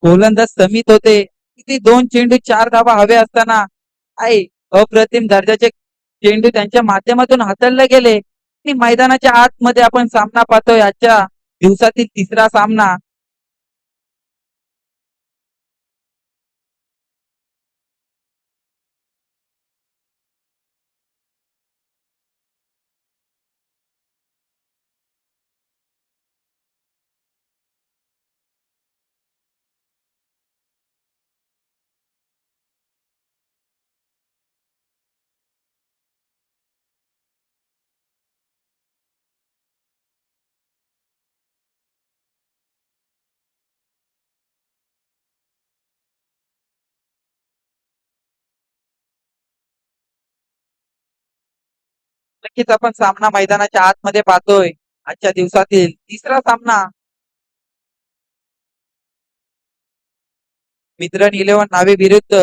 गोलंदाज समित होते. किती 2 चेंडू 4 धावा हवे असताना आई अप्रतिम दर्जाचे चेंडू त्यांच्या माध्यमातून हाताळले गेले आणि मैदानाच्या आतमध्ये आपण सामना पाहतोय. आजच्या दिवसातील तिसरा सामना. नक्कीच आपण सामना मैदानाच्या आतमध्ये पाहतोय. आजच्या दिवसातील तिसरा सामना. मित्रांनो 11 नावे विरुद्ध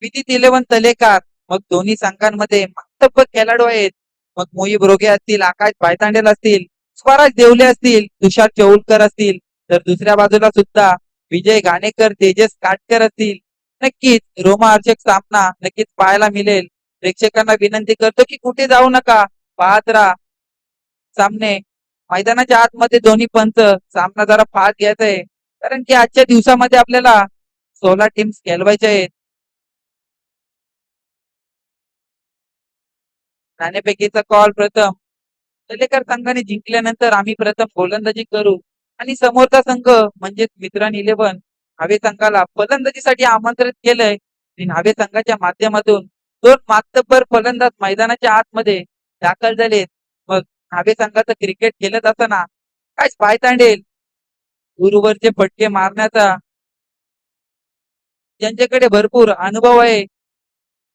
विदित 11 तलेकार. मग दोन्ही संघांमध्ये मातब्बर खेळाडू आहेत. मग मोहिब रोगे असतील, आकाश पायतांडेल असतील, स्वराज देवले असतील, तुषार चौलकर असतील, तर दुसऱ्या बाजूला सुद्धा विजय घाणेकर, तेजस काटकर असतील. नक्कीच रोमहर्षक सामना नक्कीच पाहायला मिळेल. प्रेक्षकांना विनंती करतो की कुठे जाऊ नका, पाहत राहा सामने. मैदानाच्या आतमध्ये दोन्ही पंच सामना जरा फास्ट घ्यायचा आहे, कारण की आजच्या दिवसामध्ये आपल्याला 16 टीम्स खेळवायच्या आहेत. नाणेफेकीचा कॉल प्रथम तलेकर संघाने जिंकल्यानंतर आम्ही प्रथम गोलंदाजी करू आणि समोरचा संघ म्हणजे मित्रांनो 11 हवे संघाला फलंदाजीसाठी आमंत्रित केलंय. आणि हवे संघाच्या माध्यमातून 2 मातब्बर फलंदाज मैदानाच्या आतमध्ये दाखल झालेत. मग हवे संघाचं क्रिकेट खेळत असताना काय पायतांडेल दूरवरचे फटके मारण्याचा त्यांच्याकडे भरपूर अनुभव आहे.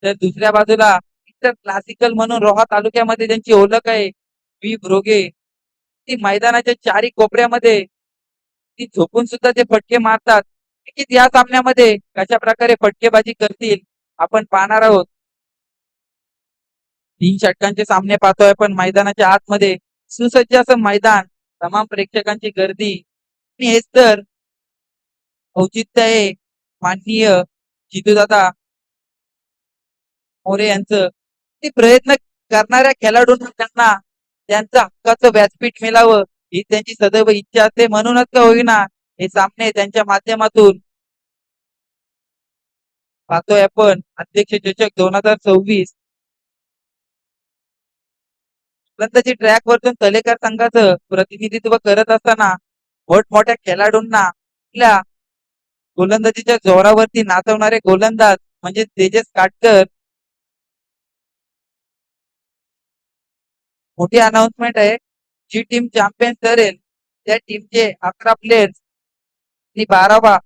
तर दुसऱ्या बाजूला मिस्टर क्लासिकल म्हणून रोहा तालुक्यामध्ये त्यांची ओळख आहे, व्ही ब्रोगे. ती मैदानाच्या चारी कोपऱ्यामध्ये ती झोपून सुद्धा ते फटके मारतात. नक्कीच या सामन्यामध्ये कशा प्रकारे फटकेबाजी करतील आपण पाहणार आहोत. 3 षटकांचे सामने पाहतोय आपण मैदानाच्या आतमध्ये. सुसज्ज असं मैदान, तमाम प्रेक्षकांची गर्दी आणि हेच तर औचित्य आहे माननीय जितूदादा मोरे यांचं. ते प्रयत्न करणाऱ्या खेळाडूंना त्यांना त्यांचं हक्काचं व्यासपीठ मिळावं ही त्यांची सदैव इच्छा असते. म्हणूनच का होईना हे सामने त्यांच्या माध्यमातून पाहतोय आपण. अध्यक्ष चषक 2026 फलंदाजी ट्रॅक वरतून तलेकर संघाचं प्रतिनिधित्व करत असताना मोठमोठ्या खेळाडूंना आपल्या गोलंदाजीच्या जोरावरती नाचवणारे गोलंदाज म्हणजे तेजस काटकर. मोठी अनाउन्समेंट आहे. जी टीम चॅम्पियन ठरेल त्या टीमचे 11 प्लेयर्स आणि 12वा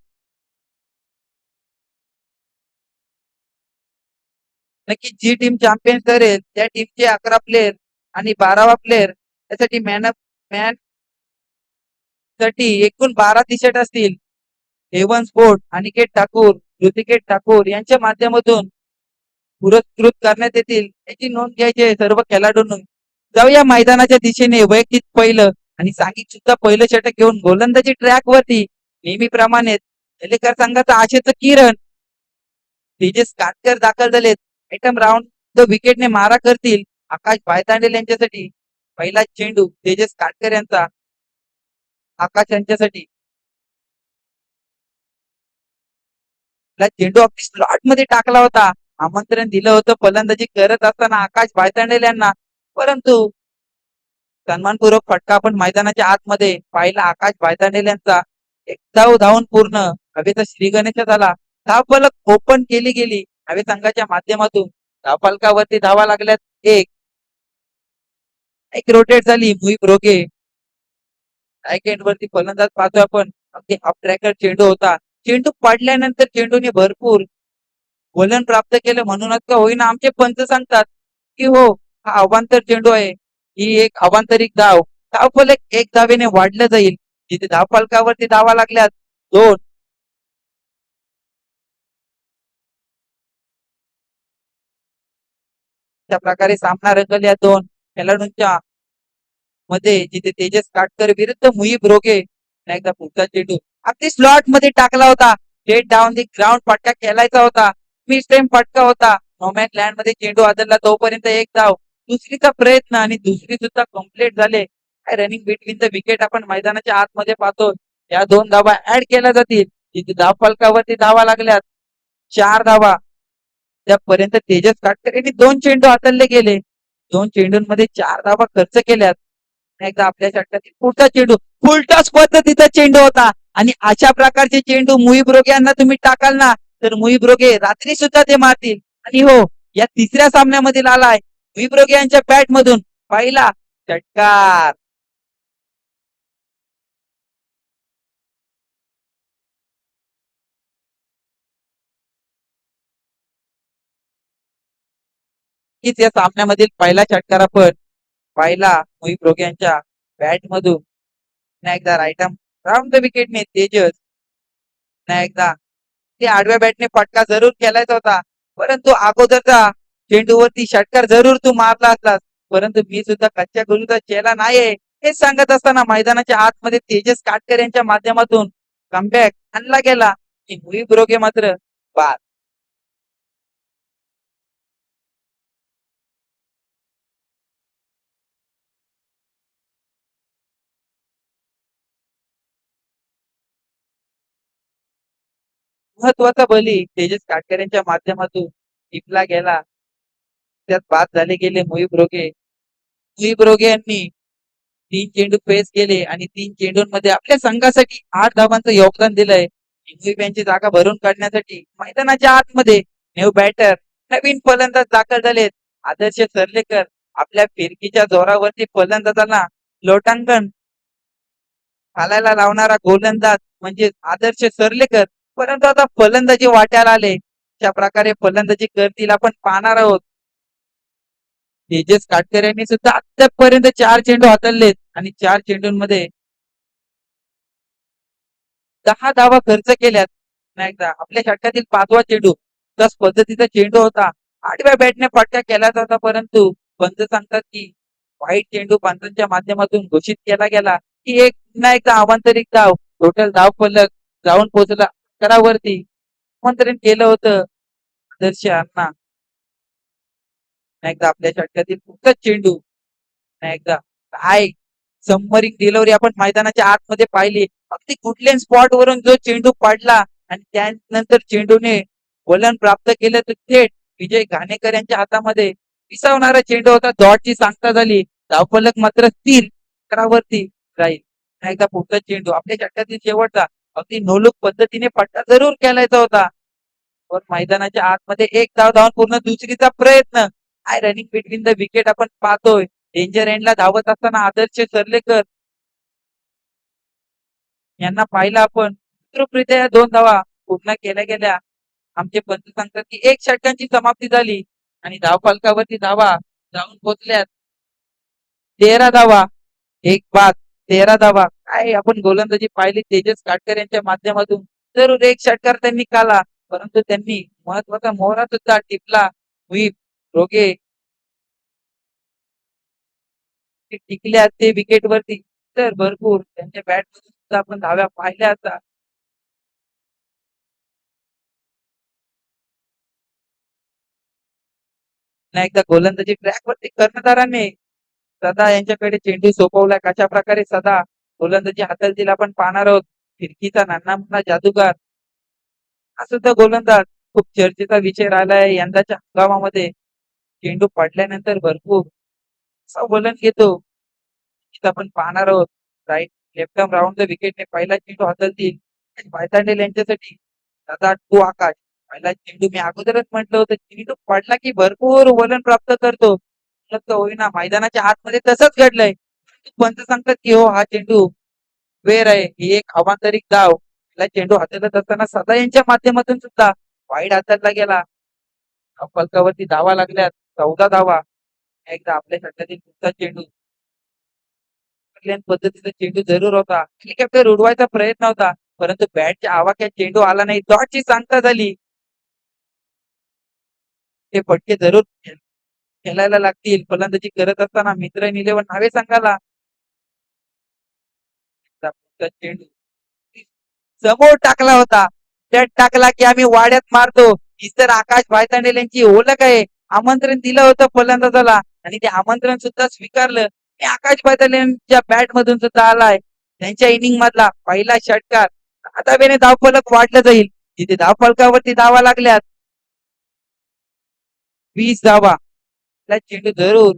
नक्की जी टीम चॅम्पियन ठरेल त्या टीमचे 11 प्लेयर आणि 12वा प्लेयर त्यासाठी मॅन साठी एकूण 12 टी शर्ट असतील. हेवन स्पोर्ट अनिकेत ठाकूर, ऋतिकेत ठाकूर यांच्या माध्यमातून पुरस्कृत करण्यात येतील याची नोंद घ्यायची आहे सर्व खेळाडूंनी. जाऊया मैदानाच्या दिशेने. वैयक्तिक पहिलं आणि सांघिक सुद्धा पहिलं षटक घेऊन गोलंदाजी ट्रॅक वरती नेहमीप्रमाणे तलेकर संघाचा आशेचं किरण तेजस काटकर दाखल झालेत. आयटम राऊंड द विकेटने मारा करतील आकाश पायतांडेल यांच्यासाठी. पहिला चेंडू तेजस काटकर यांचा आकाश यांच्यासाठी. चेंडू अगदी स्लॉट मध्ये टाकला होता. आमंत्रण दिलं होतं फलंदाजी करत असताना आकाश पायतांडेल यांना, परंतु सन्मानपूर्वक फटका आपण मैदानाच्या आतमध्ये पाहिला. आकाश पायतांडेल यांचा एक धाव धावून पूर्ण हवेचा श्रीगणेश झाला. धावफलक ओपन केली गेली हवे संघाच्या माध्यमातून. धावफलकावरती धावा लागल्यात. एक रोटेट झाली मुहिब रोगे. राईट वरती फलंदाज पाहतोय आपण. अगदी ऑफ ट्रॅकर चेंडू होता. चेंडू पडल्यानंतर चेंडूने भरपूर वलन प्राप्त केलं. म्हणूनच का होईना आमचे पंच सांगतात की हो हा अवांतर चेंडू आहे, ही एक अवांतरिक धाव. धावफलक 1 धावेने वाढलं जाईल. जिथे धावफलकावरती धावा लागल्यात 2. त्या प्रकारे सामना रंगल या 2 खेळाडूंच्या मध्ये, जिथे तेजस काटकर विरुद्ध मुहिब रोगे. एकदा पुढचा चेंडू अगदी स्लॉट मध्ये टाकला होता. स्ट्रेट डाऊन दी ग्राउंड फटका खेळायचा होता. मिस टाइम फटका होता. नोमॅन लँड मध्ये चेंडू आदळला तोपर्यंत एक धाव. दुसरीचा प्रयत्न आणि दुसरी सुद्धा कम्प्लीट झाले. काय रनिंग बिटवीन द विकेट आपण मैदानाच्या आतमध्ये पाहतो. या 2 धावा ऍड केल्या जातील. तिथे धाव फलकावरती धावा लागल्यात. 4 धावा. त्यापर्यंत तेजस काटकर यांनी 2 चेंडू हाताळले गेले. 2 चेंडूंमध्ये 4 धावा खर्च केल्यात. एकदा आपल्या षटकातील पुढचा चेंडू फुलटॉस पद्धतीचा चेंडू होता आणि अशा प्रकारचे चेंडू मुईब रोगे यांना तुम्ही टाकाल ना तर मुईब रोगे रात्री सुद्धा ते मारतील. आणि हो, या तिसऱ्या सामन्यामधील आलाय मुईब रोगे यांच्या बॅट मधून पहिला षटकार. हीच या सामन्यामधील पहिला षटकार आपण पाहिला मुईब रोगे यांच्या बॅट मधून. पुन्हा एकदा राईट आर्म राऊंड द विकेटने तेजस. पुन्हा एकदा ते आडव्या बॅटने फटका जरूर खेळायचा होता. परंतु अगोदरचा चेंडूवरती षटकार जरूर तू मारला असतास. परंतु मी सुद्धा कच्च्या गुरूचा चेला नाहीये हे सांगत असताना मैदानाच्या आतमध्ये तेजस काटकर यांच्या माध्यमातून कमबॅक आणला गेला. मुईब रोगे मात्र बाद. महत्वाचा बली तेजस काटकर यांच्या माध्यमातून टिपला गेला. त्यात बाद झाले गेले मुईब रोगे. मुईब रोगे यांनी 3 चेंडू फेस केले आणि 3 चेंडूंमध्ये आपल्या संघासाठी 8 धावांचं योगदान दिलंय. मुईब यांची जागा भरून काढण्यासाठी मैदानाच्या आतमध्ये न्यू बॅटर नवीन फलंदाज दाखल झालेत. आदर्श सरलेकर आपल्या फिरकीच्या जोरावरती फलंदाजांना लोटांगण घालायला लावणारा गोलंदाज म्हणजे आदर्श सरलेकर. परंतु आता फलंदाजी वाट्याला आले. अशा प्रकारे फलंदाजी करतील आपण पाहणार आहोत. तेजस काटकर यांनी सुद्धा आतापर्यंत 4 चेंडू हाताळलेत आणि 4 चेंडूंमध्ये 10 धावा खर्च केल्यात. एकदा आपल्या षटकातील 5वा चेंडू तस पद्धतीचा चेंडू होता. आठव्या बॅटने फटका केलाच होता. परंतु पंच सांगतात की वाईट चेंडू पंचांच्या माध्यमातून घोषित केला गेला की एक पुन्हा एकदा अवांतरिक धाव. टोटल धाव फलक जाऊन पोहोचला 11 वरती. आमंत्रण केलं होतं आदर्श अण्णा. एकदा आपल्या षटकातील पुढचा चेंडू एकदा काय सबमरीन डिलिव्हरी आपण मैदानाच्या आतमध्ये पाहिली. अगदी कुठल्याही स्पॉट वरून जो चेंडू पडला आणि त्यानंतर चेंडूने वलन प्राप्त केलं तर थेट विजय घाणेकर यांच्या हातामध्ये विसावणारा चेंडू होता. डॉटची सांगता झाली. धावफलक मात्र स्थिर 11 वरती राहील. एकदा पुढचा चेंडू आपल्या षटकातील शेवटचा अगदी नोलूक पद्धतीने फटका जरूर खेळायचा होता. पण मैदानाच्या आतमध्ये एक धाव धावून पूर्ण दुसरीचा प्रयत्न. काय रनिंग बिटवीन द विकेट आपण पाहतोय. डेंजर एंडला धावत असताना आदर्श सरलेकर यांना पाहिलं आपण. या 2 धावा पूर्ण केल्या गेल्या. आमचे पंच सांगतात की 1 षटकांची समाप्ती झाली आणि धाव फलकावरती धावा जाऊन पोहोचल्यात 13 धावा. एक बाद 13 धावा. काय आपण गोलंदाजी पाहिली तेजस काटकर यांच्या माध्यमातून. जरूर 1 षटकार त्यांनी काढला परंतु त्यांनी महत्वाचा मोहरा सुद्धा टिपला. मुईब रोगे टिकल्या ते विकेट वरती. तर भरपूर त्यांच्या बॅट मधून सुद्धा आपण धाव्या पाहिल्या आता. पुन्हा एकदा गोलंदाजी ट्रॅक वरती कर्णधाराने सदा यांच्याकडे चेंडू सोपवला. कशा प्रकारे सदा गोलंदाजी हाताळतील आपण पाहणार आहोत. फिरकीचा नाना मुन्ना जादूगार हा सुद्धा गोलंदाज खूप चर्चेचा विषय राहिलाय यंदाच्या हंगामामध्ये. चेंडू पडल्यानंतर भरपूर असा वलन घेतो. इथं आपण पाहणार आहोत. Right left arm round the विकेटने पहिला चेंडू हाताळतील पायतांडेल यांच्यासाठी दादा टू आकाश. पहिला चेंडू मी अगोदरच म्हटलं होतं चेंडू पडला की भरपूर वलन प्राप्त करतो. होईना मैदानाच्या आतमध्ये तसंच घडलंय. पंच सांगतात की हो हा चेंडू वेर आहे. ही एक अवांतरिक धाव. पहिला चेंडू हाताळत असताना सदा यांच्या माध्यमातून सुद्धा वाईड हाताळला गेला. फलकावरती धावा लागल्यात 14 धावा. एकदा आपल्या षटकातील पुढचा चेंडू पद्धतीचा चेंडू जरूर होता. हेलिकॉप्टर उडवायचा प्रयत्न होता परंतु बॅटच्या आवाक्यात चेंडू आला नाही. डॉटची सांगता झाली. ते फटके जरूर खेळायला लागतील. फलंदाजी करत असताना मित्र इलेव्हन नावे संघाला चेंडू समोर टाकला होता. बॅट टाकला की आम्ही वाड्यात मारतो. ही तर आकाश भायतांडेल यांची ओळख आहे. आमंत्रण दिलं होतं फलंदाजाला आणि ते आमंत्रण सुद्धा स्वीकारलं. हे आकाश भायतांडेल यांच्या बॅट मधून सुद्धा आलाय. त्यांच्या इनिंग मधला पहिला षटकार. आता बेने धावफलक वाढलं जाईल. तिथे धावफलकावरती धावा लागल्यात. 20 धावा. चेंडू जरूर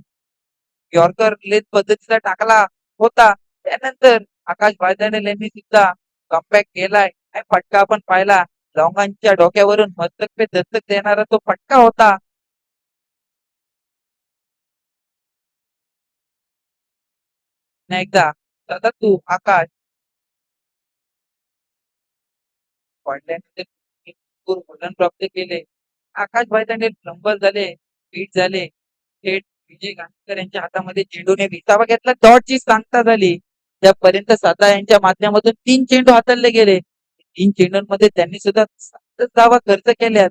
यॉर्कर लेथ पद्धतीचा टाकला होता. त्यानंतर आकाश भायतांडेल यांनी सुद्धा कमबॅक केलाय. फटका आपण पाहिला. लॉंगांच्या डोक्यावरून मस्तक पे दस्तक देणारा तो फटका होता. एकदा दादा तू आकाश पडल्यानंतर गोलन प्राप्त केले. आकाश भाईतांडेल फ्लंबल झाले, बीट झाले. थेट विजय गांधीकर यांच्या हातामध्ये चेंडूने विसावा घेतला. डॉटची सांगता झाली. त्यापर्यंत साता यांच्या माध्यमातून 3 चेंडू हाताळले गेले. 3 चेंडूंमध्ये त्यांनी सुद्धा 7 धावा खर्च केल्यात.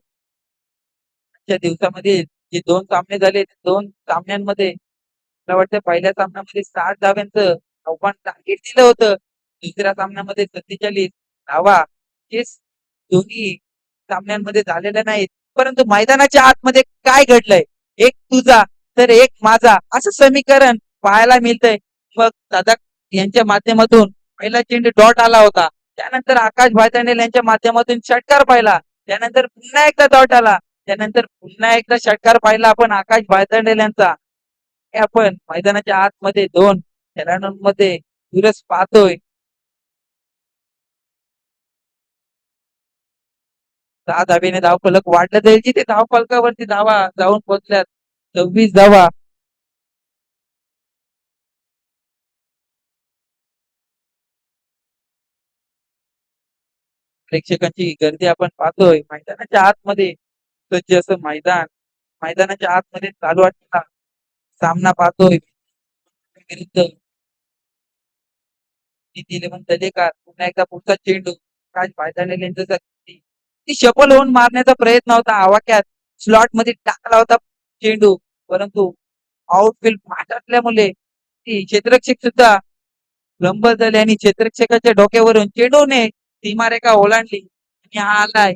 आजच्या दिवसामध्ये जे 2 सामने झाले, 2 सामन्यांमध्ये मला वाटतं पहिल्या सामन्यामध्ये 60 धाव्यांचं आव्हान टार्गेट दिलं होतं. दुसऱ्या सामन्यामध्ये 47 धावा हे दोन्ही सामन्यांमध्ये झालेल्या नाहीत. परंतु मैदानाच्या आतमध्ये काय घडलंय? एक तुझा तर एक माझा असं समीकरण पाहायला मिळतंय. मग दादा यांच्या माध्यमातून पहिला चेंडू डॉट आला होता. त्यानंतर आकाश भायतांडेल यांच्या माध्यमातून षटकार पाहिला. त्यानंतर पुन्हा एकदा डॉट आला. त्यानंतर पुन्हा एकदा षटकार पाहिला आपण आकाश भायतांडेल यांचा. हे आपण मैदानाच्या आतमध्ये 2 खेळाडूंमध्ये दुरस पाहतोय. 6 धावेने धावफलक वाढलं जाईल. जिथे धावफलकावरती धावा जाऊन पोहोचल्यात 26 धावा. प्रेक्षकांची गर्दी आपण पाहतोय. मैदानाच्या आतमध्ये सज्ज असं मैदानाच्या आतमध्ये चालू असलेला सामना पाहतोय. विरुद्ध तलेकार पुन्हा एकदा पुढचा चेंडू काय भायतांडेल यांचा ती शफल होऊन मारण्याचा प्रयत्न होता. आवाक्यात स्लॉट मध्ये टाकला होता चेंडू. परंतु आउटफील्ड फाट असल्यामुळे ती क्षेत्ररक्षक सुद्धा लंब झाले आणि क्षेत्ररक्षकाच्या डोक्यावरून चेंडूने सीमारेखा ओलांडली आणि हा आलाय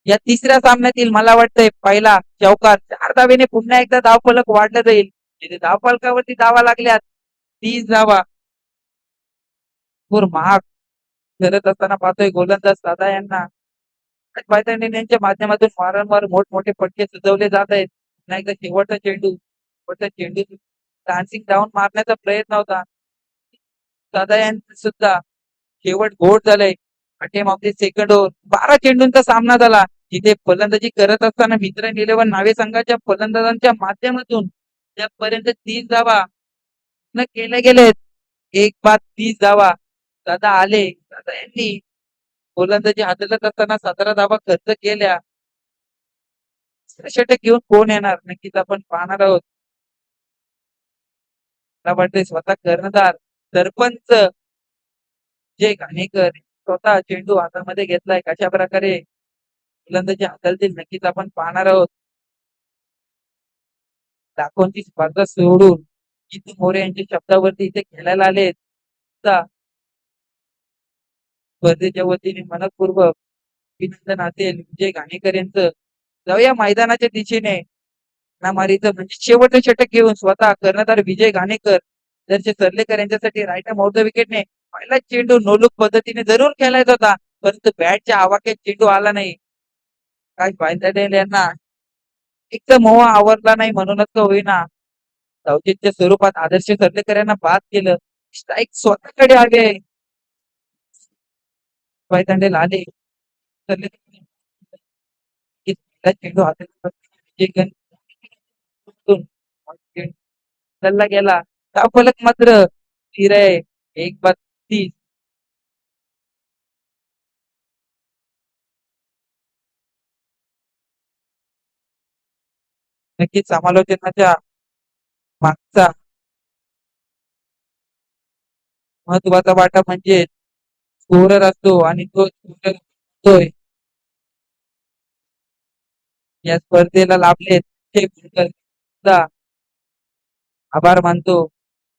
या तिसऱ्या सामन्यातील मला वाटतंय पहिला चौकार. 4 धावेने पुन्हा एकदा धावफलक वाढलं जाईल. तिथे धावफलकावरती धावा लागल्यात 30 धावा. महाग करत असताना पाहतोय गोलंदाज दादा यांना. भाईतांडेल यांच्या माध्यमातून वारंवार मोठमोठे फटके सुचवले जात आहेत. पुन्हा एकदा शेवटचा चेंडू डान्सिंग डाऊन मारण्याचा प्रयत्न होता. दादा यांचा सुद्धा शेवट घोट झालंय. अटेम ऑफ द सेकंड ओव्हर 12 चेंडूंचा सामना झाला. जिथे फलंदाजी करत असताना मित्रांनी 11 नावे संघाच्या फलंदाजांच्या माध्यमातून त्यापर्यंत 30 धावा केल्या गेलेत. एक बाद 30 धावा. दादा आले. दादा यांनी गोलंदाजी हाताळत असताना 17 धावा खर्च केल्या. षटक घेऊन कोण येणार नक्कीच आपण पाहणार आहोत. मला वाटते स्वतः कर्णधार सरपंच जय घाणेकर स्वतः चेंडू हातामध्ये घेतलाय. कशा प्रकारे गोलंदाजी हाताळतील नक्कीच आपण पाहणार आहोत. लाखोंची स्पर्धा सोडून जितू मोरे यांच्या शब्दावरती इथे खेळायला आले. स्पर्धेच्या वतीने मनपूर्वक अभिनंदन असेल विजय घाणेकर यांचं. जाऊया मैदानाच्या दिशेने. मारीचं म्हणजे शेवटचं षटक घेऊन स्वतः कर्णधार विजय घाणेकर जरचे सरलेकर यांच्यासाठी राईट आर्म ऑफ द विकेटने पहिला चेंडू नोलूक पद्धतीने जरूर खेळायचा होता. परंतु बॅटच्या आवाक्यात चेंडू आला नाही. काय भाईतांडेल यांना एक तर मोह आवरला नाही म्हणूनच का होईना धावचीच्या स्वरूपात आदर्श सरलेकर यांना बाद केलं. स्ट्राईक स्वतःकडे आले. भाईतांडेल आले. चेंडू हातात गेला. फलक मात्र स्थिर आहे. 1-32. नक्कीच समालोचनाच्या मागचा महत्वाचा वाटा म्हणजे स्कोरर असतो आणि तो स्कोरर असतोय. या स्पर्धेला लाभले आभार मानतो.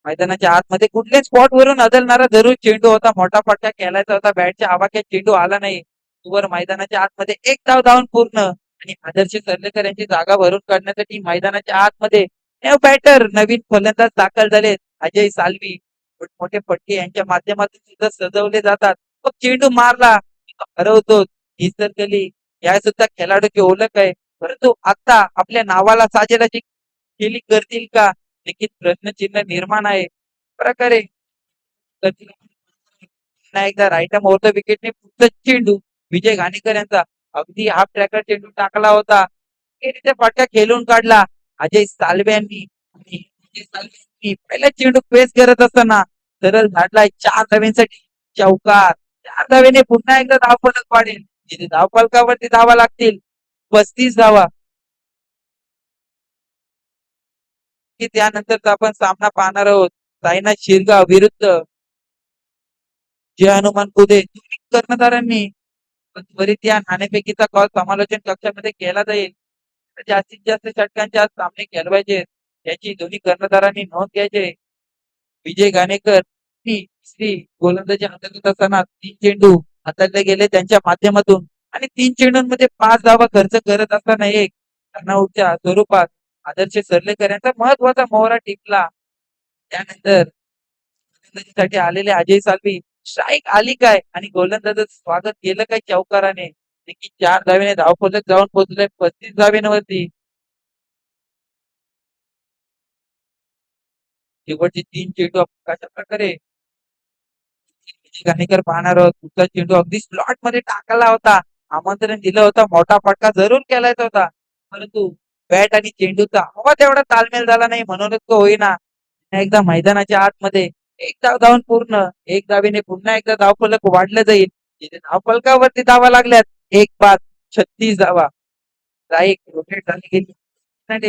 मैदानाच्या आतमध्ये कुठल्याच स्पॉट वरून अदलणारा जरूर चेंडू होता. मोठा फटका खेळायचा होता. बॅटच्या आवाक्यात चेंडू आला नाही. वर मैदानाच्या आतमध्ये एक धाव धावून पूर्ण आणि आदर्श सरलेकर यांची जागा भरून काढण्यासाठी मैदानाच्या आतमध्ये बॅटर नवीन फलंदाज दाखल झाले अजय साल्वी मोठमोठे फटके यांच्या माध्यमातून सुद्धा सजवले जातात मग चेंडू मारला हरवतो निसर्गली या सुद्धा खेळाडूची ओळख आहे परंतु आता आपल्या नावाला साजेलाची केली करतील का नक्कीच प्रश्नचिन्ह निर्माण आहे प्रकारे पुन्हा एकदा राईटम ओव्हर द विकेटने फक्त चेंडू विजय घाणेकर यांचा अगदी हाफ ट्रॅकर चेंडू टाकला होता त्या फटका खेळून काढला अजय साल्वे यांनी आणि अजय साल्वे यांनी पहिला चेंडू पेस करत असताना सरळ झाडलाय 4 धाव्यांसाठी चौकार 4 धावेने पुन्हा एकदा धावफलक वाढेल जिथे धावफलकावरती धावा लागतील 35 धावा की त्यानंतरचा आपण सामना पाहणार आहोत साईनाथ शिरगाव विरुद्ध जे हनुमान कुदे दोन्ही कर्णधारांनी त्वरित या नाणेफेकीचा कॉल समालोचन कक्षामध्ये केला जाईल जास्तीत जास्त षटकांचे आज सामने खेळवायचे याची दोन्ही कर्णधारांनी नोंद घ्यायचे विजय घाणेकर श्री गोलंदाजी हाताळत असताना 3 चेंडू हाताळले गेले त्यांच्या माध्यमातून आणि 3 चेंडूंमध्ये 5 धावा खर्च करत असताना एक रनआउटच्या स्वरूपात आदर्श सरलेकर यांचा महत्वाचा मोहरा टिपला त्यानंतर गोलंदाजीसाठी आलेले अजय साल्वी स्ट्राईक आली काय आणि गोलंदाजाचं स्वागत केलं काय चौकाराने की 4 धावेने धावफलक जाऊन पोहोचले 35 धावेंवरती शेवटचे 3 चेंडू आपण कशा प्रकारे घाणेकर पाहणार आहोत पुढचा चेंडू अगदी स्लॉट मध्ये टाकला होता आमंत्रण दिलं होतं मोठा फटका जरूर केलायचा होता परंतु बॅट आणि चेंडूचा हवा तेवढा तालमेल झाला नाही म्हणूनच तो होईना एकदा मैदानाच्या आतमध्ये एक धाव धावून पूर्ण एक धावेने पुन्हा एकदा धावफलक वाढलं जाईल जिथे धावफलकावरती धावा लागल्यात एक बाद 36 धावा स्ट्राईक रोटेट झाली गेली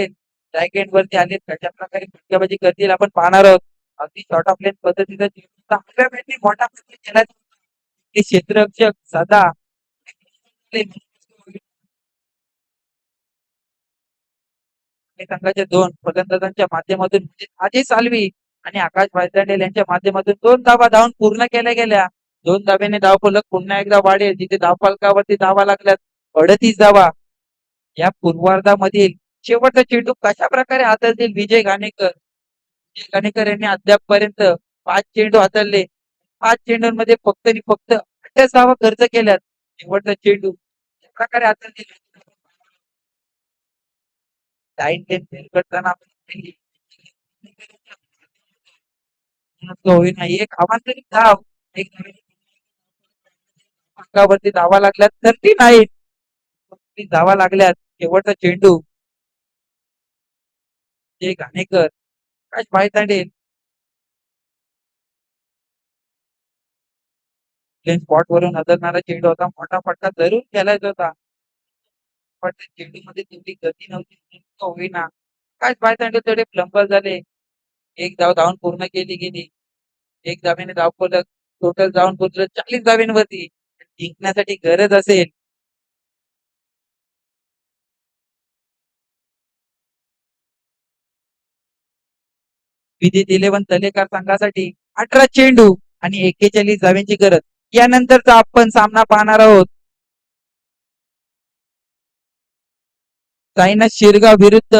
स्ट्राईक एंड वरती आले कशा प्रकारे फटकेबाजी करतील आपण पाहणार आहोत अगदी शॉर्ट ऑफ लेन पद्धतीचा चांगल्या बॅटने मोठा फटका केला क्षेत्ररक्षक सदा संघाच्या 2 फलंदाजांच्या माध्यमातून म्हणजे अजय साल्वी आणि आकाश वायतांडेल यांच्या माध्यमातून 2 धावा धावून पूर्ण केल्या गेल्या 2 धाब्याने धावफलक पुन्हा एकदा वाढेल जिथे धावफलकावरती धावा लागल्यात 38 धावा या पूर्वार्धामधील शेवटचा चेंडू कशा प्रकारे हाताळतील विजय घाणेकर विजय घाणेकर यांनी अद्यापपर्यंत 5 चेंडू हाताळले 5 चेंडूंमध्ये फक्त आणि फक्त 28 धावा खर्च केल्यात शेवटचा चेंडू प्रकारे हाताळतील लाईन टेन फेल करताना आपण होईना एक अवांतरित धाव एक अंकावरती धावा लागल्यात 39 धावा लागल्यात शेवटचा चेंडू जे घाणेकर काय पायतांडे स्पॉट वरून हदरणारा चेंडू होता मोठा फटका जरूर खेळायचा होता पण चेंडू मध्ये तेवढी गती नव्हती होईना काय पायतांडे तेवढे प्लंबर झाले एक धाव धावून पूर्ण केली गेली एक धावेने धावफलक टोटल जाऊन पोहोचलं 40 धावेंवरती जिंकण्यासाठी गरज असेल विजेत 11 तलेकार संघासाठी 18 चेंडू आणि 41 धावेंची गरज यानंतरचा आपण सामना पाहणार आहोत साईनाथ शिरगाव विरुद्ध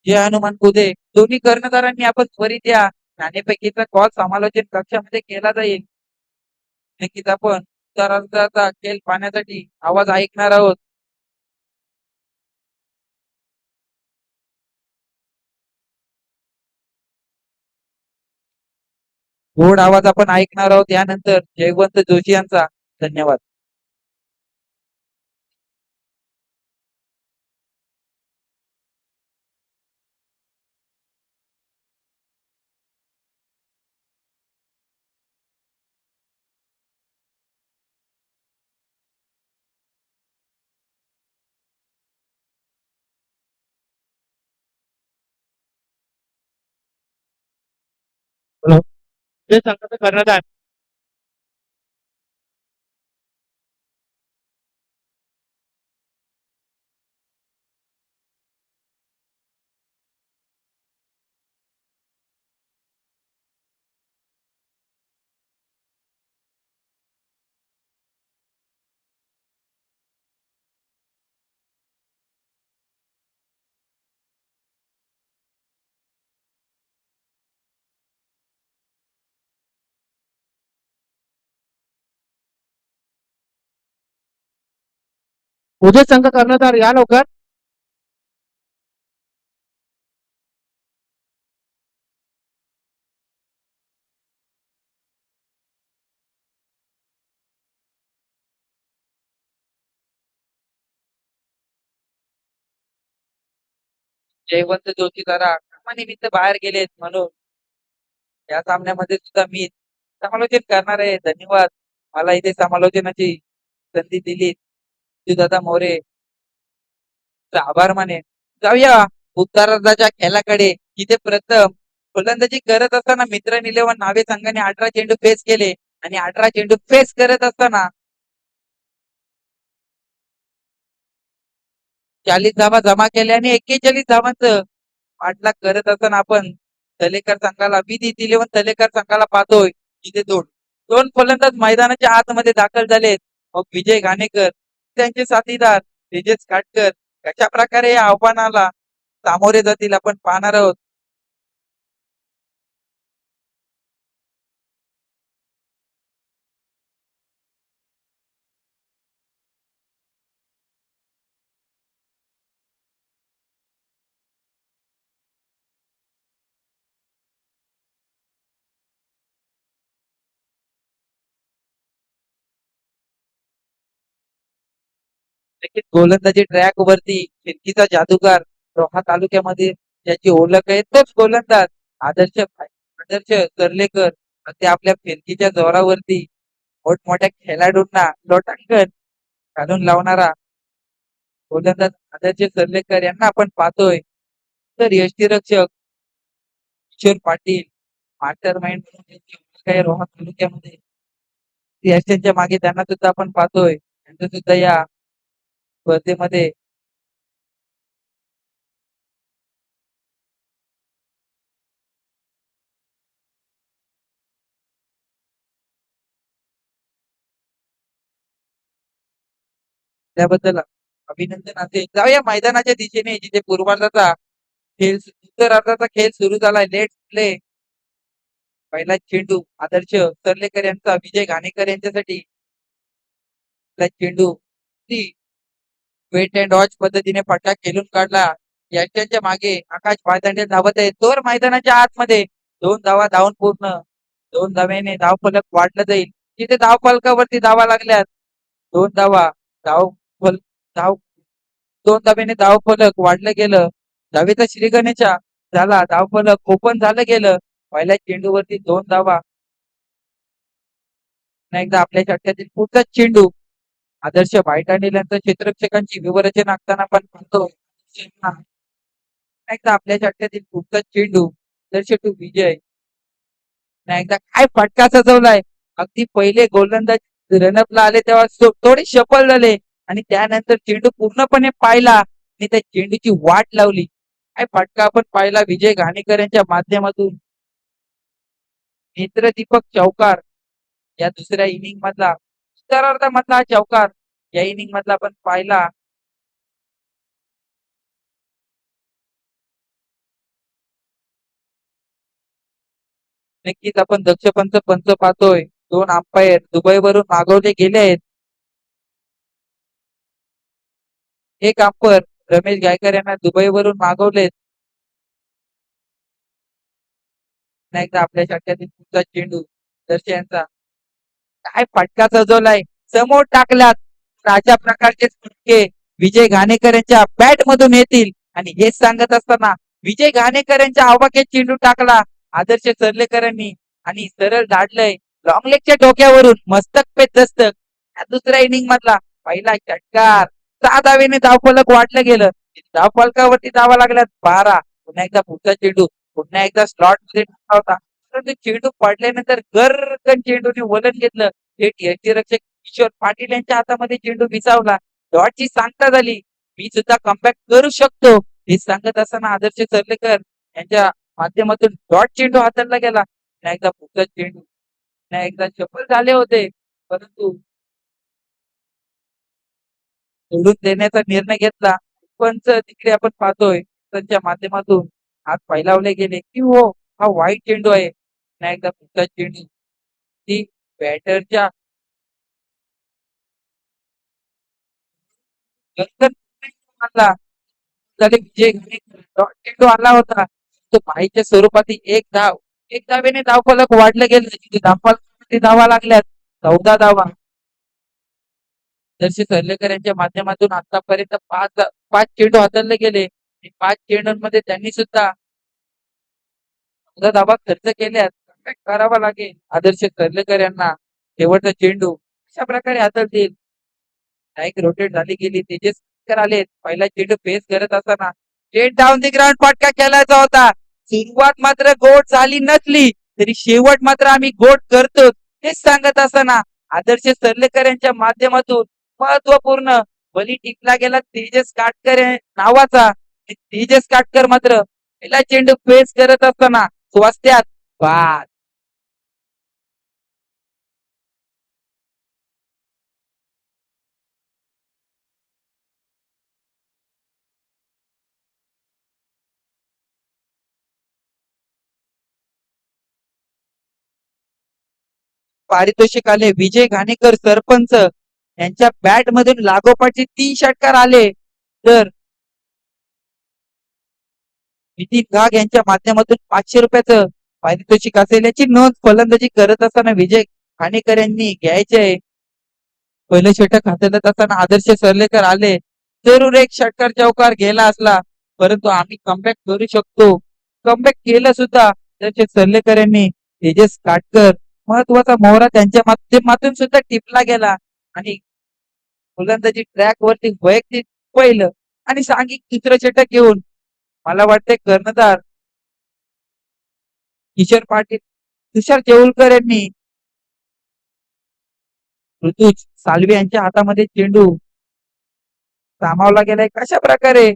जे हनुमान कुदे दोन्ही कर्णधारांनी आपण त्वरित या नाणेफेकीचा कॉल समालोचन कक्षामध्ये केला जाईल नक्कीच आपण उत्तरार्धाचा खेळ पाहण्यासाठी आवाज ऐकणार आहोत गोड आवाज आपण ऐकणार आहोत यानंतर जयवंत जोशी यांचा धन्यवाद ते संघाचा कर्णधार उद्या संघ कर्णधार या लवकर. जयवंत जोशी जरा कामानिमित्त बाहेर गेलेत म्हणून या सामन्यामध्ये सुद्धा मी समालोचन करणार आहे. धन्यवाद. मला इथे समालोचनाची संधी दिली. दादा मोरे आभार माने. जाऊया उत्तरार्धाच्या खेळाकडे. तिथे प्रथम फलंदाजी करत असताना मित्र इलेव्हन नावे संघाने 18 चेंडू फेस केले आणि 18 चेंडू फेस करत असताना 40 धावा जमा केल्या आणि 41 धावांचं पाठलाग करत असताना आपण तलेकर संघाला विदित इलेव्हन तलेकर संघाला पाहतोय. तिथे दोन दोन फलंदाज मैदानाच्या आतमध्ये दाखल झालेत. मग विजय घाणेकर त्यांचे साथीदार तेजस काटकर कशा प्रकारे या आव्हानाला सामोरे जातील आपण पाहणार आहोत. नक्कीच गोलंदाजी ट्रॅक वरती फिरकीचा जादूगार रोहा तालुक्यामध्ये ज्याची ओळख आहे तोच गोलंदाज आदर्श कर्लेकर. ते आपल्या फिरकीच्या जोरावरती मोठमोठ्या खेळाडूंना लोटांगण घालून लावणारा गोलंदाज आदर्श कर्लेकर यांना आपण पाहतोय. तर यष्टीरक्षक किशोर पाटील मास्टर माइंड म्हणून त्यांची ओळख आहे रोहा तालुक्यामध्ये. यशांच्या मागे त्यांना सुद्धा आपण पाहतोय. त्यांचं सुद्धा या स्पर्धेमध्ये त्याबद्दल अभिनंदन असेल. जाऊया मैदानाच्या दिशेने जिथे पूर्वार्धाचा उत्तरार्धाचा खेळ सुरू झालाय. Let play. पहिला चेंडू आदर्श सरलेकर यांचा विजय घाणेकर यांच्यासाठी चेंडू वेट अँड वॉच पद्धतीने फटका खेळून काढला. यशांच्या मागे आकाश पायदांडे धावत आहे. तोर मैदानाच्या आतमध्ये 2 धावा धावून पूर्ण. 2 धाव्याने धावफलक वाढलं जाईल. तिथे धावफलकावरती धावा लागल्यात. 2 धावा धाव फल धाव 2 धाव्याने धावफलक वाढलं गेलं. धावेचा श्रीगणेशा झाला. धावफलक ओपन झालं गेलं. पहिल्या चेंडूवरती 2 धावा. एकदा आपल्या षटकातील पुढचा चेंडू आदर्श भाईटांडेल यांचा क्षेत्ररक्षकांची विवरचना आखताना आपण पाहतो. एकदा आपल्या षटकातील पुढचा चेंडू आदर्श टू विजय. एकदा काय फटका सजवलाय. अगदी पहिले गोलंदाज रनअपला आले तेव्हा थोडे सफल झाले आणि त्यानंतर चेंडू पूर्णपणे पाहिला आणि त्या चेंडूची वाट लावली. काय फटका आपण पाहिला विजय घाणेकर यांच्या माध्यमातून. मित्र दीपक चौकार या दुसऱ्या इनिंग मधला उत्तरार्धामधला हा चौकार या इनिंग मधला आपण पाहिला. नक्कीच आपण दक्ष पंच पाहतोय. 2 अंपायर दुबईवरून मागवले गेले आहेत. एक अंपायर रमेश गायकर यांना दुबईवरून मागवलेत. एकदा आपल्या षटकातील पुढचा चेंडू दर्श यांचा काय फटका सजवलाय. समोर टाकल्यात. अशा प्रकारचे फटके विजय घाणेकर यांच्या बॅट मधून येतील आणि हेच सांगत असताना विजय घाणेकर यांच्या आवाक्यात चेंडू टाकला आदर्श सरलेकरांनी आणि सरळ धाडलंय लॉंग लेगच्या डोक्यावरून मस्तक पे दस्तक. दुसऱ्या इनिंग मधला पहिला षटकार 6 धावेने धावफलक वाढलं गेलं. धावफलकावरती धावा लागल्यात 12. पुन्हा एकदा पुढचा चेंडू पुन्हा एकदा स्लॉट मध्ये टाकला होता. परंतु चेंडू पडल्यानंतर गरकन चेंडूने वलन घेतलं. थेट यष्टीरक्षक किशोर पाटील यांच्या हातामध्ये चेंडू विसावला. डॉटची सांगता झाली. मी सुद्धा कमबॅक करू शकतो हे सांगत असताना आदर्श सरलेकर यांच्या माध्यमातून डॉट चेंडू हाताळला गेला. एकदा पुढचा चेंडू एकदा सफल झाले होते परंतु सोडून देण्याचा निर्णय घेतला. पंच तिकडे आपण पाहतोय त्यांच्या माध्यमातून हात फैलावले गेले की हो हा वाईट चेंडू आहे. एकदा पुढचा चेंडू ती बॅटरच्या आणला झाले विजय चेंडू आणला होता तो पाहिजे स्वरूपात एक धावेने धावफलक वाढलं गेलं तिथे धावा लागल्यात 14 धावा दर्शी सर्लेकर यांच्या माध्यमातून आतापर्यंत पाच चेंडू हाताळले गेले 5 चेंडूंमध्ये त्यांनी सुद्धा 14 धावा खर्च केल्यात काय करावा लागेल आदर्श सर्लेकर यांना शेवटचा चेंडू अशा प्रकारे हाताळतील एक रोटेट झाली गेली तेजस आले पहिला चेंडू फेस करत असताना स्ट्रेट डाऊन दी ग्राउंड फटका खेळायचा होता सुरुवात मात्र गोट झाली नसली तरी शेवट मात्र आम्ही गोट करतो हेच सांगत असताना आदर्श सर्लेकर यांच्या माध्यमातून महत्वपूर्ण बली टिपला गेला तेजस काटकर नावाचा तेजस काटकर मात्र पहिला चेंडू फेस करत असताना स्वास्थ्यात बाद पारितोषिक आले विजय घाणेकर सरपंच यांच्या बॅट मधून लागोपाठचे 3 षटकार आले तर नितीन घाग यांच्या माध्यमातून 500 रुपयाचं पारितोषिक असेल याची नोंद फलंदाजी करत असताना विजय घाणेकर यांनी घ्यायचे पहिलं षटक हाताळत असताना आदर्श सर्लेकर आले जरूर एक षटकार चौकार गेला असला परंतु आम्ही कमबॅक करू शकतो कमबॅक केलं सुद्धा आदर्श सर्लेकर यांनी तेजस काटकर महत्वाचा मोहरा त्यांच्या माध्यमातून सुद्धा टिपला गेला आणि फलंदाजी ट्रॅक वरती वैयक्तिक पहिलं आणि सांघिक दुसरं षटक घेऊन मला वाटते कर्णधार किशोर पाटील तुषार जेऊलकर यांनी ऋतुज साल्वे यांच्या हातामध्ये चेंडू सामावला गेलाय कशा प्रकारे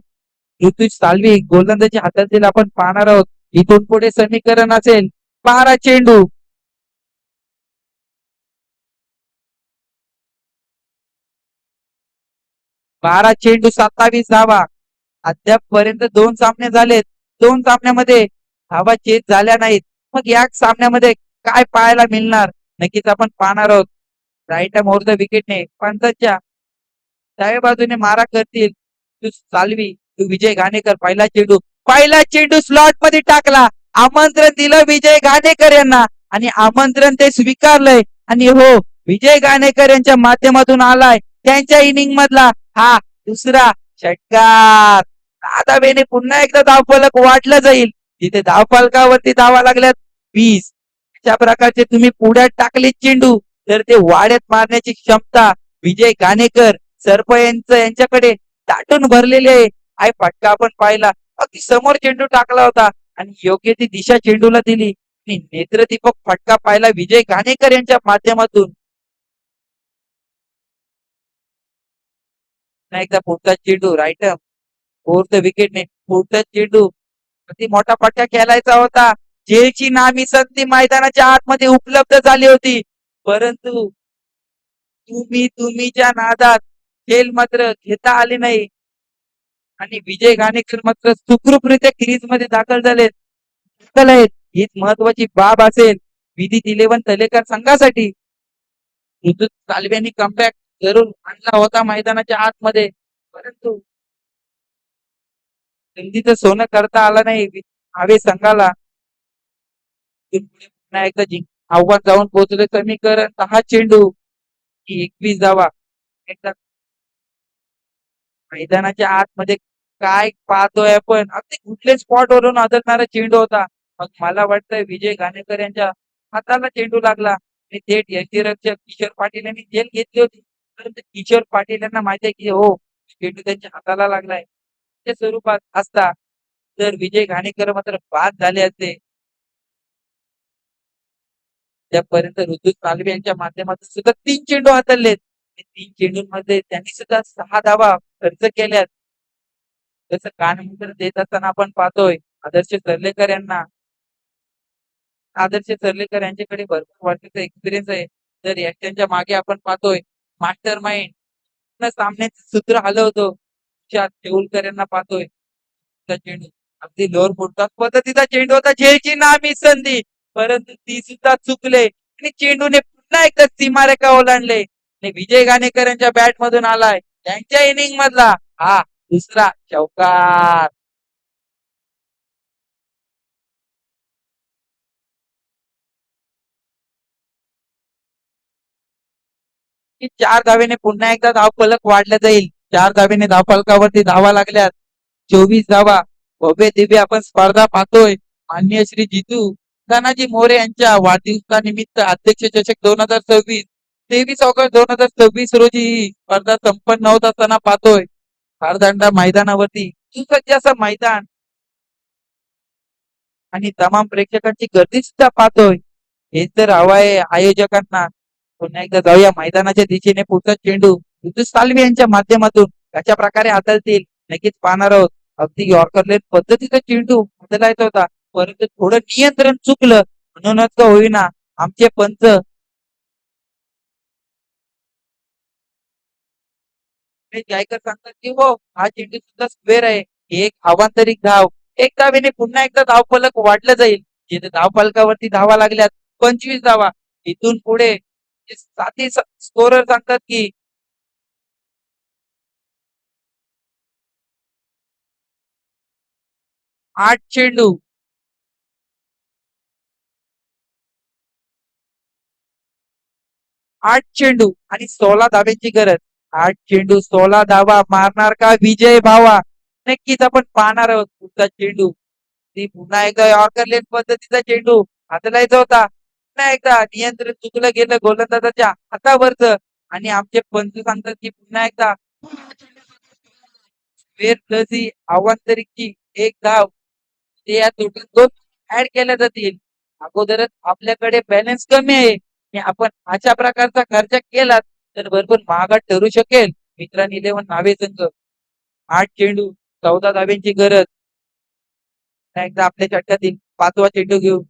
ऋतुज साल्वे गोलंदाजी हातातील आपण पाहणार आहोत इथून पुढे समीकरण असेल 12 चेंडू 27 धावा अद्याप पर्यंत 2 सामने झालेत 2 सामन्यामध्ये धावा चेत झाल्या नाहीत मग या सामन्यामध्ये काय पाहायला मिळणार नक्कीच आपण पाहणार आहोत राईट मोर द विकेटने पंचांच्या डाव्या बाजूने मारा करतील तू साल्वी तू विजय घाणेकर पहिला चेंडू स्लॉट मध्ये टाकला आमंत्रण दिलं विजय घाणेकर यांना आणि आमंत्रण ते स्वीकारलंय आणि हो विजय घाणेकर यांच्या माध्यमातून आलाय त्यांच्या इनिंग मधला हा दुसरा षटकार दादावेने पुन्हा एकदा धावफलक वाढलं जाईल तिथे धावफलकावरती धावा लागल्यात 20 अशा प्रकारचे तुम्ही पुढ्यात टाकले चेंडू तर ते वाड्यात मारण्याची क्षमता विजय घाणेकर सरपंच यांच्याकडे दाटून भरलेले आहे फटका आपण पाहिला अगदी समोर चेंडू टाकला होता आणि योग्य ती दिशा चेंडूला दिली आणि नेत्रदीपक फटका पाहिला विजय घाणेकर यांच्या माध्यमातून एकदा पुढचा चेंडू राईट फोर्थ विकेटने पुढचा चेंडू अति मोठा फटका खेळायचा होता जेलची नामी संधी मैदानाच्या आतमध्ये उपलब्ध झाली होती परंतु तुम्हीच्या नादात खेळ मात्र घेता आले नाही आणि विजय घाणेकर मात्र सुखरूपरित्या क्रीज मध्ये दाखल झालेत हीच महत्वाची बाब असेल विदित 11 तलेकर संघासाठी ऋतुज साल्वे यांनी कमबॅक करून आणला होता मैदानाच्या आतमध्ये परंतु संधीचं सोनं करता आलं नाही हवे संघाला पुन्हा एकदा आव्हान जाऊन पोहोचले समीकरण 10 चेंडू 21 धावा एकदा मैदानाच्या आतमध्ये काय पाहतोय आपण अगदी कुठले स्पॉट वरून आदळणारा चेंडू होता मग मला वाटतंय विजय घाणेकर यांच्या हाताला चेंडू लागला आणि थेट यष्टीरक्षक किशोर पाटील यांनी जेल घेतली होती परंतु किशोर पाटील यांना माहिती आहे की हो चेंडू त्यांच्या हाताला लागलाय त्या स्वरूपात असता तर विजय घाणेकर मात्र बाद झाले असते त्यापर्यंत ऋतुज साल्वे यांच्या माध्यमातून सुद्धा 3 चेंडू हाताळलेत 3 चेंडूंमध्ये त्यांनी सुद्धा 6 धावा खर्च केल्यात जसं कानमंत्र देत असताना आपण पाहतोय आदर्श सर्लेकर यांच्याकडे भरपूर वर्षाचा एक्सपिरियन्स आहे तर यांच्या मागे आपण पाहतोय मास्टर माइंड सामन्याचे सूत्र हलवतो देऊलकर यांना पाहतोय चेंडू अगदी लोअर फुटतात पद्धतीचा चेंडू होता झेलची नामी संधी परंतु ती सुद्धा चुकले आणि चेंडूने पुन्हा एकदा सीमारेखा ओलांडले आणि विजय घाणेकर यांच्या बॅट मधून आलाय त्यांच्या इनिंग मधला हा दुसरा चौकार. की 4 धावेने पुन्हा एकदा धावफलक वाढला जाईल. 4 धावेने धावफलकावरती धावा लागल्यात. 24 धावा. भव्य दिव्य आपण स्पर्धा पाहतोय. माननीय श्री जितू तानाजी मोरे यांच्या वाढदिवसानिमित्त अध्यक्ष चषक 2026 23 ऑगस्ट 2026 रोजी ही स्पर्धा संपन्न होत असताना पाहतोय. भारदांडा मैदानावरती सुसज्ज असं मैदान आणि तमाम प्रेक्षकांची गर्दी सुद्धा पाहतोय. हेच तर हवं आहे आयोजकांना. पुन्हा एकदा जाऊया मैदानाच्या दिशेने. पुढचा चेंडू ऋतुज साल्वे यांच्या माध्यमातून कशा प्रकारे हाताळतील नक्कीच पाहणार आहोत. अगदी यॉर्कर लेन पद्धतीचा चेंडू हाताळायचा होता, परंतु थोडं नियंत्रण चुकलं. म्हणूनच का होईना आमचे पंच गायकर सांगतात की हो हा चेंडू सुद्धा स्क्वेअर आहे. एक अवांतरिक धाव. एक धावेने पुन्हा एकदा धावफलक वाढलं जाईल. जिथे धावफलकावरती धावा लागल्यात 25 धावा. इथून पुढे साथी स्कोरर सांगतात की 8 चेंडू 8 चेंडू आणि 16 धाव्यांची गरज. 8 चेंडू 16 धावा मारणार का विजय भावा? नक्कीच आपण पाहणार आहोत. पुढचा चेंडू ती पुन्हा एकदा यॉर्कर लेन पद्धतीचा चेंडू हाताळायचा होता. पुन्हा एकदा नियंत्रण चुकलं गेलं गोलंदाजाच्या हातावरच आणि आमचे पंच सांगतात की पुन्हा एकदा वेर प्लस ही अवांतरिकची एक धाव ते या टोटल 2 ऍड केल्या जातील. अगोदरच आपल्याकडे बॅलन्स कमी आहे आणि आपण अशा प्रकारचा खर्च केला तर भरपूर महागात ठरू शकेल. मित्रांनी 11 नावे संघ 8 चेंडू 14 धाव्यांची गरज. एकदा आपल्या षटकातील 5वा चेंडू घेऊन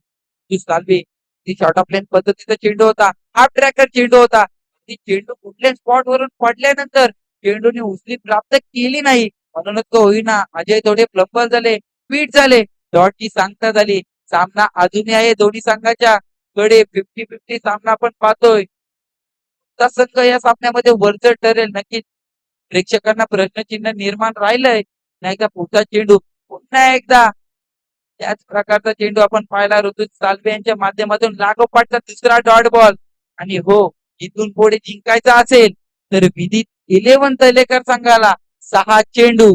साल्वे ती शॉर्ट ऑफ लेन पद्धतीचा चेंडू होता. हाफ ट्रॅकर चेंडू होता. ती चेंडू कुठल्या स्पॉट वरून पडल्यानंतर चेंडूने उचली प्राप्त केली नाही. म्हणूनच तो होईना अजय थोडे प्लंबर झाले, स्पीड झाले. डॉटची सांगता झाली. सामना अजूनही आहे दोन्ही संघाच्या कडे. 50-50 सामना आपण पाहतोय. संघ या सामन्यामध्ये वरचढ ठरेल. नक्कीच प्रेक्षकांना प्रश्नचिन्ह निर्माण राहिलंय. नाही का पुढचा चेंडू पुन्हा एकदा त्याच प्रकारचा चेंडू आपण पाहिला ऋतुज साल्वे यांच्या माध्यमातून लागोपाठचा दुसरा डॉट बॉल. आणि हो इथून पुढे जिंकायचा असेल तर विदित 11 तलेकर संघाला 6 चेंडू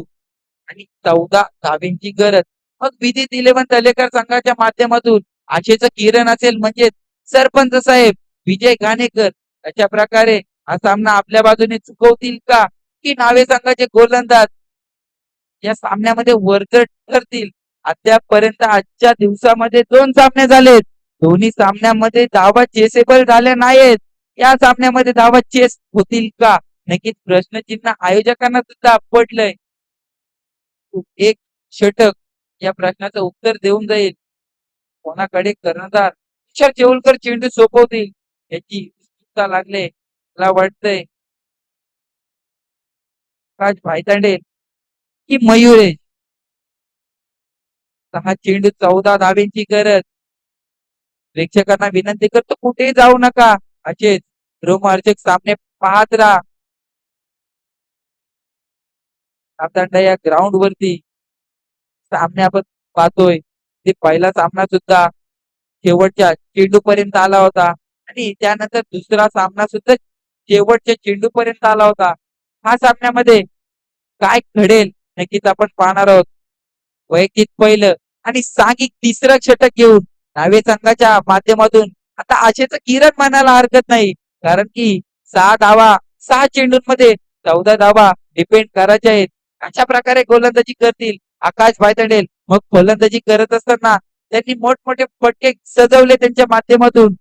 आणि 14 धावेंची गरज. मग विदित 11 तलेकर संघाच्या माध्यमातून आशेचं किरण असेल म्हणजे सरपंच साहेब विजय घाणेकर अशा प्रकारे हा सामना आपल्या बाजूने चुकवतील का की नावे संघाचे गोलंदाज या सामन्यामध्ये वरचढ ठरतील. अद्यापपर्यंत आजच्या दिवसामध्ये 2 सामने झालेत. दोन्ही सामन्यामध्ये धावा चेसेबल झाल्या नाहीत. या सामन्यामध्ये धावा चेस होतील का? नक्कीच प्रश्नचिन्ह आयोजकांना सुद्धा पडलंय. एक षटक या प्रश्नाचं उत्तर देऊन जाईल. कोणाकडे कर्णधार तुषार चेऊलकर चेंडू सोपवतील याची उत्सुकता लागले. मला वाटतंय राज भाईतांडे की मयुरेश. 6 चेंडू 14 धावेंची गरज. प्रेक्षकांना विनंती करतो कुठेही जाऊ नका. असेच रोमांचक सामने पाहत राहा. आपल्या या ग्राउंड वरती सामने आपण पाहतोय. ते पहिला सामना सुद्धा शेवटच्या चेंडू पर्यंत आला होता आणि त्यानंतर दुसरा सामना सुद्धा शेवटच्या चेंडू पर्यंत आला होता. हा सामन्यामध्ये काय घडेल नक्कीच आपण पाहणार आहोत. वैयक्तिक पहिलं आणि सांघिक तिसरं षटक घेऊन नावे संघाच्या माध्यमातून आता आशेचं किरण म्हणायला हरकत नाही. कारण की 6 धावा 6 चेंडूंमध्ये 14 धावा डिपेंड करायच्या आहेत. अशा प्रकारे गोलंदाजी करतील आकाश भाईतंडेल. मग फलंदाजी करत असताना त्यांनी मोठमोठे फटके सजवले त्यांच्या माध्यमातून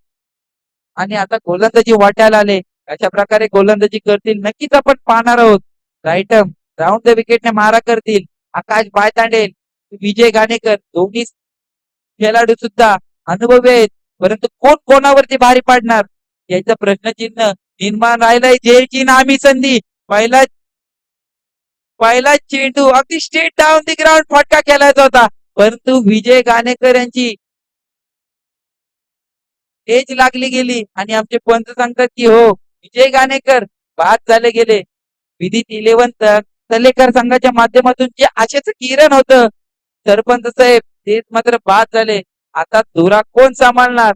आणि आता गोलंदाजी वाट्याला आले. अशा प्रकारे गोलंदाजी करतील नक्कीच आपण पाहणार आहोत. राईटम राऊंड द विकेटने मारा करतील आकाश भाईतांडेल, विजय घाणेकर. दोन्ही खेळाडू सुद्धा अनुभवी आहेत. परंतु कोण कोणावरती भारी पाडणार याचं प्रश्नचिन्ह निर्माण राहिलंय. जेची नामी संधी. पहिला चेंडू अगदी स्ट्रेट डाऊन दी ग्राउंड फटका खेळायचा होता. परंतु विजय घाणेकर यांची एज लागली गेली आणि आमचे पंच सांगतात की हो विजय घाणेकर बाद झाले गेले. विदित 11 तलेकर संघाच्या माध्यमातून जे आशेचं किरण होतं सरपंच साहेब ते मात्र बाद झाले. आता धुरा कोण सांभाळणार?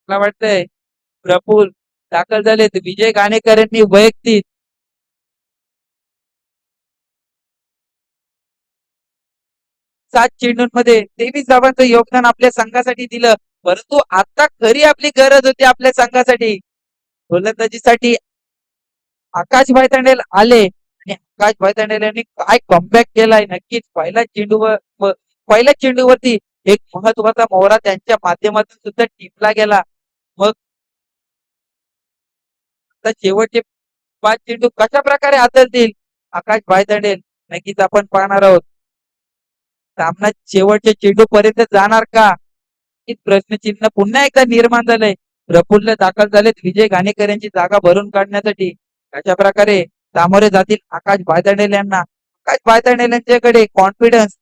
मला वाटतंय प्रफुल दाखल झालेत. विजय घाणेकर यांनी वैयक्तिक 7 चेंडूंमध्ये 23 धावांचं योगदान आपल्या संघासाठी दिलं. परंतु आता खरी आपली गरज होती आपल्या संघासाठी. गोलंदाजीसाठी आकाश भाईतांडेल आले आणि आकाश भाईतांडेल यांनी काय कमबॅक केलाय. नक्कीच पहिल्या चेंडूवरती एक महत्वाचा मोहरा त्यांच्या माध्यमातून सुद्धा टिपला गेला. मग आता शेवटचे 5 चेंडू कशा प्रकारे हाताळतील आकाश भाईतांडेल नक्कीच आपण पाहणार आहोत. सामना शेवटच्या चेंडू पर्यंत जाणार का? हे प्रश्नचिन्ह पुन्हा एकदा निर्माण झालंय. प्रफुल्ल दाखल झालेत विजय घाणेकर यांची जागा भरून काढण्यासाठी. अशा प्रकारे सामोरे जातील आकाश भाईतांडेल यांना. आकाश भाईतांडेल यांच्याकडे कॉन्फिडन्स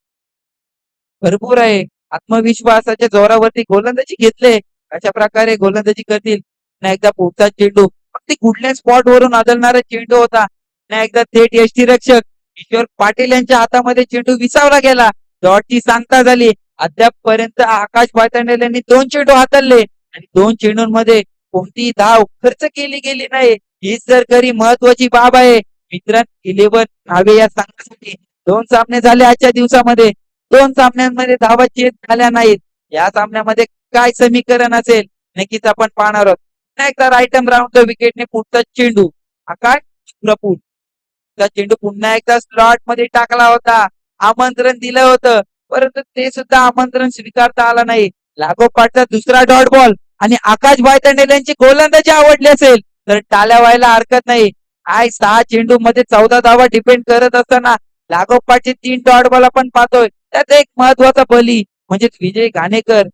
भरपूर आहे. आत्मविश्वासाच्या जोरावरती गोलंदाजी घेतले. अशा प्रकारे गोलंदाजी करतील. पुन्हा एकदा पुढचा चेंडू अगदी कुठल्या स्पॉट वरून आदळणारा चेंडू होता. पुन्हा एकदा थेट यष्टीरक्षक ईश्वर पाटील यांच्या हातामध्ये चेंडू विसावला गेला. डॉटची सांगता झाली. अद्याप पर्यंत आकाश भाईतांडेल यांनी 2 चेंडू हाताळले आणि 2 चेंडूंमध्ये कोणतीही धाव खर्च केली गेली नाही. हीच जर खरी महत्वाची बाब आहे. मित्रांनो 11 नावे या संघासाठी 2 सामने झाले आजच्या दिवसामध्ये. 2 सामन्यांमध्ये धावा चेत झाल्या नाहीत. या सामन्यामध्ये काय समीकरण असेल नक्कीच आपण पाहणार आहोत. पुन्हा एकदा राईट आर्म राऊंड द विकेटने पुढचा चेंडू आकाश प्रफुल त्या चेंडू पुन्हा एकदा स्लॉट मध्ये टाकला होता. आमंत्रण दिलं होतं परंतु ते सुद्धा आमंत्रण स्वीकारता आलं नाही. लागोपाठचा दुसरा डॉट बॉल आणि आकाश भाईतांडेल यांची गोलंदाजी आवडली असेल तर टाळ्या व्हायला हरकत नाही. आज 6 चेंडू मध्ये 14 धावा डिपेंड करत असताना लागोपाठचे 3 डॉट बॉल आपण पाहतोय. त्यात एक महत्वाचा बली म्हणजे विजय घाणेकर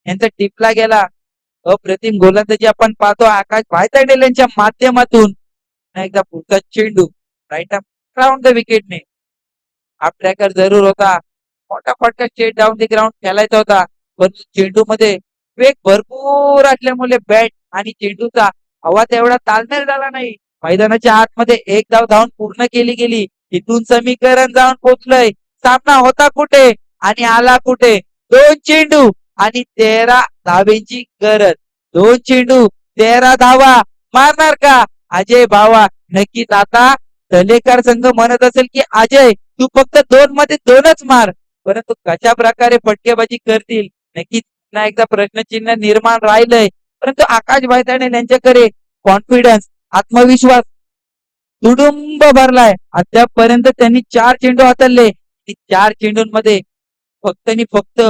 यांचा टिपला गेला. अप्रतिम गोलंदाजी आपण पाहतो आकाश भाईतांडेल यांच्या माध्यमातून. एकदा पुढचा चेंडू राईट राऊंड द विकेटने हा ट्रॅकर जरूर होता. मोठा फटका स्ट्रेट डाऊन द ग्राउंड खेळायचा होता. पण चेंडू मध्ये वेग भरपूर असल्यामुळे बॅट आणि चेंडूचा हवा तेवढा तालमेल झाला नाही. मैदानाच्या आतमध्ये एक धाव धावून पूर्ण केली गेली. तिथून समीकरण जाऊन पोहोचलंय. सामना होता कुठे आणि आला कुठे? 2 चेंडू आणि 13 धावेची गरज. 2 चेंडू 13 धावा मारणार का अजय बावा? नक्कीच आता तलेकर संघ म्हणत असेल की अजय तू फक्त 2 मध्ये 2च मार. परंतु कशा प्रकारे फटकेबाजी करतील नक्कीच पुन्हा एकदा प्रश्नचिन्ह निर्माण राहिलंय. परंतु आकाश भाईतांडेल यांच्याकडे कॉन्फिडन्स आत्मविश्वास तुडुंब भरलाय. अद्यापपर्यंत त्यांनी 4 चेंडू हाताळले. 4 चेंडूंमध्ये फक्त आणि फक्त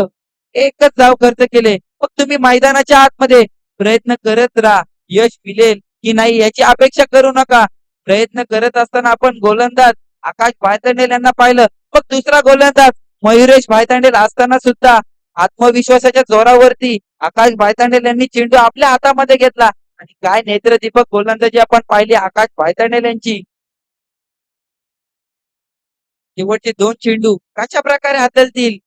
एकच धाव खर्च केले. मग तुम्ही मैदानाच्या आतमध्ये प्रयत्न करत राहा. यश मिळेल की नाही याची अपेक्षा करू नका. प्रयत्न करत असताना आपण गोलंदाज आकाश भाईतांडेल यांना पाहिलं. मग दुसरा गोलंदाज मयुरेश भाईतांडेल असताना सुद्धा आत्मविश्वासाच्या जोरावरती आकाश भाईतांडेल यांनी चेंडू आपल्या हातामध्ये घेतला आणि काय नेत्रदीपक गोलंदाजी आपण पाहिली आकाश भाईतांडेल यांची. शेवटचे 2 चेंडू कशा प्रकारे हाताळतील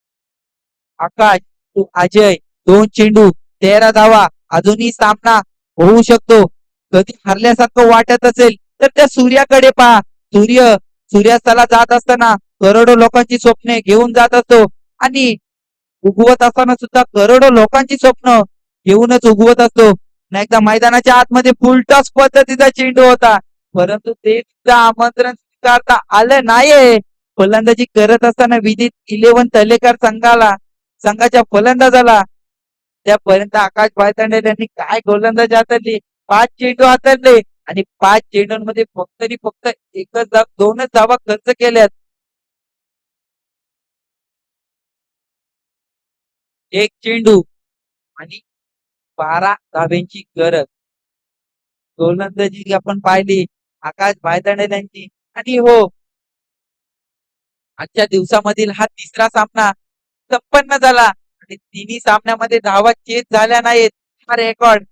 आकाश तू अजय? 2 चेंडू 13 धावा. अजूनही सामना होऊ शकतो. कधी हरल्यासारखं वाटत असेल तर त्या सूर्याकडे पहा. सूर्यास्ताला जात असताना करोडो लोकांची स्वप्ने घेऊन जात असतो आणि उगवत असताना सुद्धा करोडो लोकांची स्वप्न घेऊनच उगवत असतो. एकदा मैदानाच्या आतमध्ये फुलटॉस पद्धतीचा चेंडू होता परंतु ते सुद्धा आमंत्रण स्वीकारता आलं नाहीये. फलंदाजी करत असताना विदित 11 तलेकर संघाच्या फलंदाजाला त्यापर्यंत आकाश भाईतांडेल यांनी काय गोलंदाजी हाताळली. 5 चेंडू हाताळले आणि 5 चेंडूंमध्ये फक्त आणि फक्त 2च धावा खर्च केल्यात. 1 चेंडू आणि 12 धाब्यांची गरज. गोलंदाजी आपण पाहिली आकाश भाईतांडेल यांची. आणि हो आजच्या दिवसामधील हा 3रा सामना संपन्न झाला आणि 3ही सामन्यामध्ये धावा चेत झाल्या नाहीत. हा रेकॉर्ड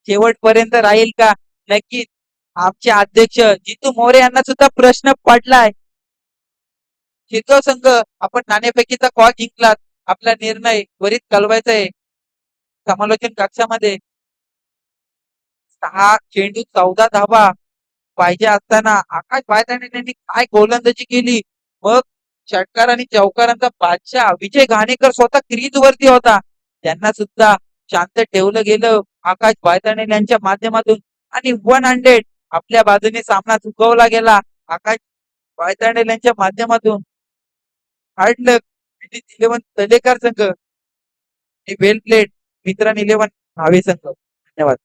शेवटपर्यंत राहील का? नक्कीच आमचे अध्यक्ष जितू मोरे यांना सुद्धा प्रश्न पडलाय. शितो संघ आपण नाणेफेकीचा कॉल जिंकलात. आपला निर्णय त्वरित कळवायचा आहे. समालोचन कक्षामध्ये 6 चेंडू 14 धावा पाहिजे असताना आकाश बायतांडे यांनी काय गोलंदाजी केली. मग षटकार आणि चौकारांचा बादशाह विजय घाणेकर स्वतः क्रीज वरती होता. त्यांना सुद्धा शांत ठेवलं गेलं आकाश बायतांडे यांच्या माध्यमातून आणि 100 आपल्या बाजूने सामना चुकवला गेला. आकाश बायतांडे यांच्या माध्यमातून हार्ड लक इलेव्हन तलेकर संघ आणि वेल प्लेड मित्रांन इलेव्हन भावे संघ. धन्यवाद.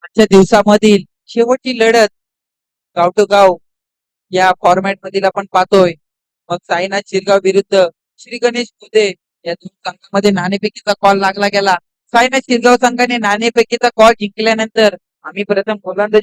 आजच्या दिवसामधील शेवटची लढत गाव टू गाव या फॉर्मॅट मधील आपण पाहतोय. मग साईनाथ शिरगाव विरुद्ध श्री गणेश बुधे या दोन संघामध्ये नाणेफेकीचा कॉल लागला गेला. साईनाथ शिरगाव संघाने नाणेफेकीचा कॉल जिंकल्यानंतर आम्ही प्रथम गोलंदाजी